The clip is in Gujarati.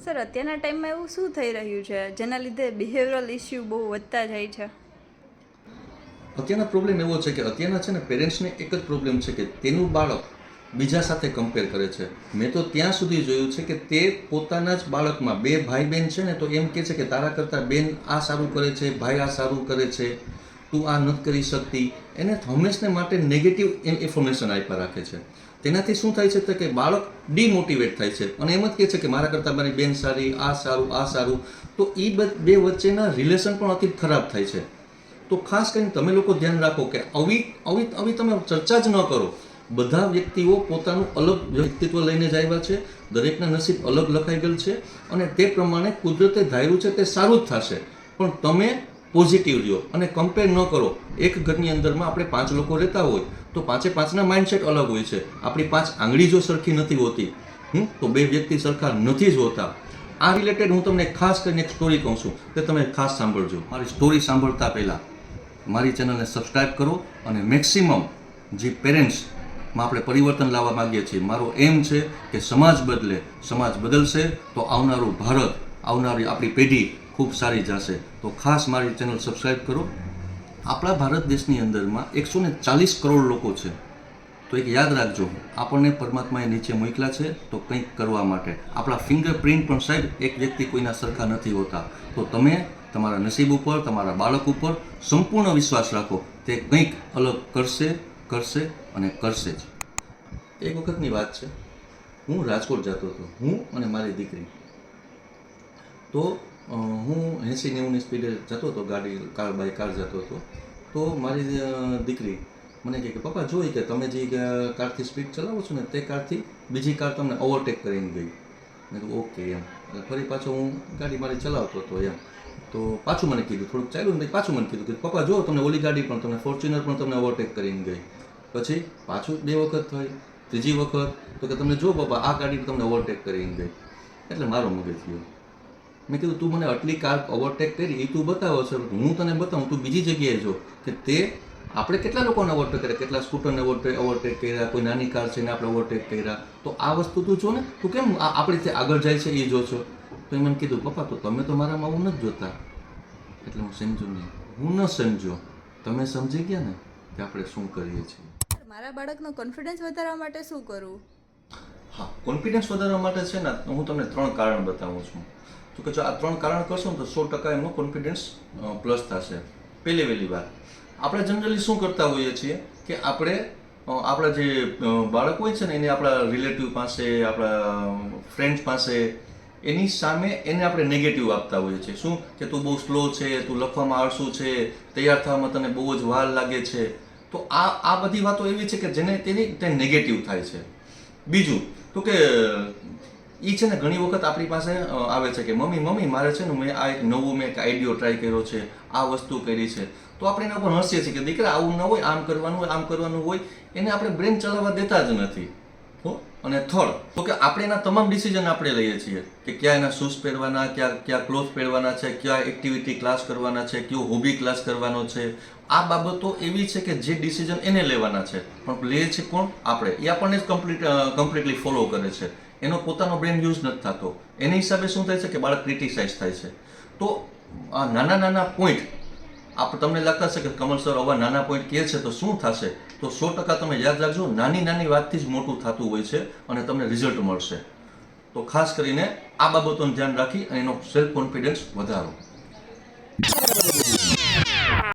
સર અત્યારના ટાઈમમાં એવું શું થઈ રહ્યું છે જેના લીધે બિહેવિયરલ ઇસ્યુ બહુ વધતા જાય છે? અત્યારનો પ્રોબ્લેમ એવો છે કે અત્યારના છે ને પેરેન્ટ્સને એક જ પ્રોબ્લેમ છે કે તેનું બાળક બીજા સાથે કમ્પેર કરે છે. મેં તો ત્યાં સુધી જોયું છે કે તે પોતાના જ બાળકમાં બે ભાઈ બહેન છે ને તો એમ કહે છે કે તારા કરતાં બેન આ સારું કરે છે, ભાઈ આ સારું કરે છે, તું આ નથી કરી શકતી. એને હંમેશને માટે નેગેટિવ ઇન્ફોર્મેશન આપ્યા રાખે છે. તેનાથી શું થાય છે તો કે બાળક ડિમોટિવેટ થાય છે અને એમ જ કહે છે કે મારા કરતાં મારી બેન સારી, આ સારું, આ સારું. તો એ બે વચ્ચેના રિલેશન પણ અતિ ખરાબ થાય છે. તો ખાસ કરીને તમે લોકો ધ્યાન રાખો કે આવી તમે ચર્ચા જ ન કરો. બધા વ્યક્તિઓ પોતાનું અલગ વ્યક્તિત્વ લઈને જ આવ્યા છે. દરેકના નસીબ અલગ લખાઈ ગયેલ છે અને તે પ્રમાણે કુદરતે ધાર્યું છે તે સારું જ થશે. પણ તમે પોઝિટિવ રહ્યો અને કમ્પેર ન કરો. એક ઘરની અંદરમાં આપણે 5 લોકો રહેતા હોય તો 5ના માઇન્ડસેટ અલગ હોય છે. આપણી 5 આંગળી જો સરખી નથી હોતી તો 2 વ્યક્તિ સરખા નથી જ હોતા. આ રિલેટેડ હું તમને ખાસ કરીને એક સ્ટોરી કહું છું કે તમે ખાસ સાંભળજો. મારી સ્ટોરી સાંભળતા પહેલાં મારી ચેનલને સબસ્ક્રાઈબ કરો અને મેક્સિમમ જે પેરેન્ટ્સમાં આપણે પરિવર્તન લાવવા માગીએ છીએ. મારો એમ છે કે સમાજ બદલે, સમાજ બદલશે તો આવનારું ભારત, આવનારી આપણી પેઢી ખૂબ સારી જશે. તો ખાસ મારી ચેનલ સબસ્ક્રાઈબ કરો. આપણા ભારત દેશની અંદરમાં 140 કરોડ લોકો છે. તો એક યાદ રાખજો, આપણને પરમાત્માએ નીચે મોકલા છે તો કંઈક કરવા માટે. આપણા ફિંગરપ્રિન્ટ પણ સાહેબ એક વ્યક્તિ કોઈના સરખા નથી હોતા. તો તમે તમારા નસીબ ઉપર, તમારા બાળક ઉપર સંપૂર્ણ વિશ્વાસ રાખો. તે કંઈક અલગ કરશે અને કરશે જ. એક વખતની વાત છે, હું રાજકોટ જતો હતો, હું અને મારી દીકરી. તો હું 80-90ની સ્પીડે જતો હતો, ગાડી બાય કાર જતો હતો. તો મારી દીકરી મને કહે કે પપ્પા જોઈ કે તમે જે કારથી સ્પીડ ચલાવો છો ને તે કારથી બીજી કાર તમને ઓવરટેક કરીને ગઈ. મેં કીધું ઓકે એમ. ફરી પાછો હું ગાડી મારી ચલાવતો હતો એમ. તો પાછું મને કીધું, થોડુંક ચાલ્યું ને પાછું મને કીધું કે પપ્પા જો તમને ઓલી ગાડી પણ, તમને ફોર્ચ્યુનર પણ તમને ઓવરટેક કરીને ગઈ. પછી પાછું 2 વખત થઈ, ત્રીજી વખત તો કે તમને જો પપ્પા આ ગાડી તમને ઓવરટેક કરીને ગઈ. એટલે મારો મગજ ગયો. મેં કીધું તું મને આટલી કાર ઓવરટેક કરી એ તું બતાવો છે, હું તને બતાવું, તું બીજી જગ્યાએ જો કે તે આપણે કેટલા લોકોને ઓવરટેક કર્યા, કેટલા સ્કૂટરને ઓવરટેક કર્યા, કોઈ નાની કાર છે ને આપણે ઓવરટેક કર્યા. તો આ વસ્તુ તું જો ને, તું કેમ આપણીથી આગળ જાય છે એ જો છો. તો એ મને કીધું પપ્પા તો તમે તો મારામાં આવું નથી જોતા. એટલે હું સમજુ નહીં, હું ન સમજો, તમે સમજી ગયા ને કે આપણે શું કરીએ છીએ. મારા બાળકનો કોન્ફિડન્સ વધારવા માટે શું કરવું? હા, કોન્ફિડન્સ વધારવા માટે છે ને હું તમને 3 કારણ બતાવું છું. તો કે જો આ 3 કારણ કરશો ને તો 100% એમનો કોન્ફિડન્સ પ્લસ થશે. પહેલી વાત, આપણે જનરલી શું કરતા હોઈએ છીએ કે આપણે આપણા જે બાળક હોય છે ને એને આપણા રિલેટિવ પાસે, આપણા ફ્રેન્ડ્સ પાસે એની સામે એને આપણે નેગેટિવ આપતા હોઈએ છીએ. શું કે તું બહુ સ્લો છે, તું લખવામાં આળસુ છે, તૈયાર થવામાં તને બહુ જ વાર લાગે છે. તો આ બધી વાતો એવી છે કે જેને તે નેગેટિવ થાય છે. બીજું તો કે એ છે ને ઘણી વખત આપણી પાસે આવે છે કે મમ્મી મારે છે ને મેં આ એક નવું એક આઈડિયો ટ્રાય કર્યો છે, આ વસ્તુ કરી છે. તો આપણે એના પર હસીએ છીએ કે દીકરા આવું ન હોય, આમ કરવાનું હોય. એને આપણે બ્રેન ચલાવવા દેતા જ નથી. અને થર્ડ તો કે આપણે એના તમામ ડિસિઝન આપણે લઈએ છીએ કે ક્યાં એના શૂઝ પહેરવાના, ક્યાં ક્લોથ પહેરવાના છે, ક્યાં એક્ટિવિટી ક્લાસ કરવાના છે, કયો હોબી ક્લાસ કરવાનો છે. આ બાબતો એવી છે કે જે ડિસિઝન એને લેવાના છે, પણ લે છે કોણ? આપણે. એ આપણને જ કમ્પ્લીટલી ફોલો કરે છે. એનો પોતાનો બ્રેન યુઝ નથી થતો. એની હિસાબે શું થાય છે કે બાળક ક્રિટિસાઇઝ થાય છે. તો આ નાના પોઈન્ટ તમને લાગતા છે કે કમલ સર આવા નાના પોઈન્ટ કહે છે તો શું થશે? તો 100% તમે યાદ રાખજો, નાની વાતથી જ મોટું થતું હોય છે અને તમને રિઝલ્ટ મળશે. તો ખાસ કરીને આ બાબતોનું ધ્યાન રાખી અને એનો સેલ્ફ કોન્ફિડન્સ વધારો.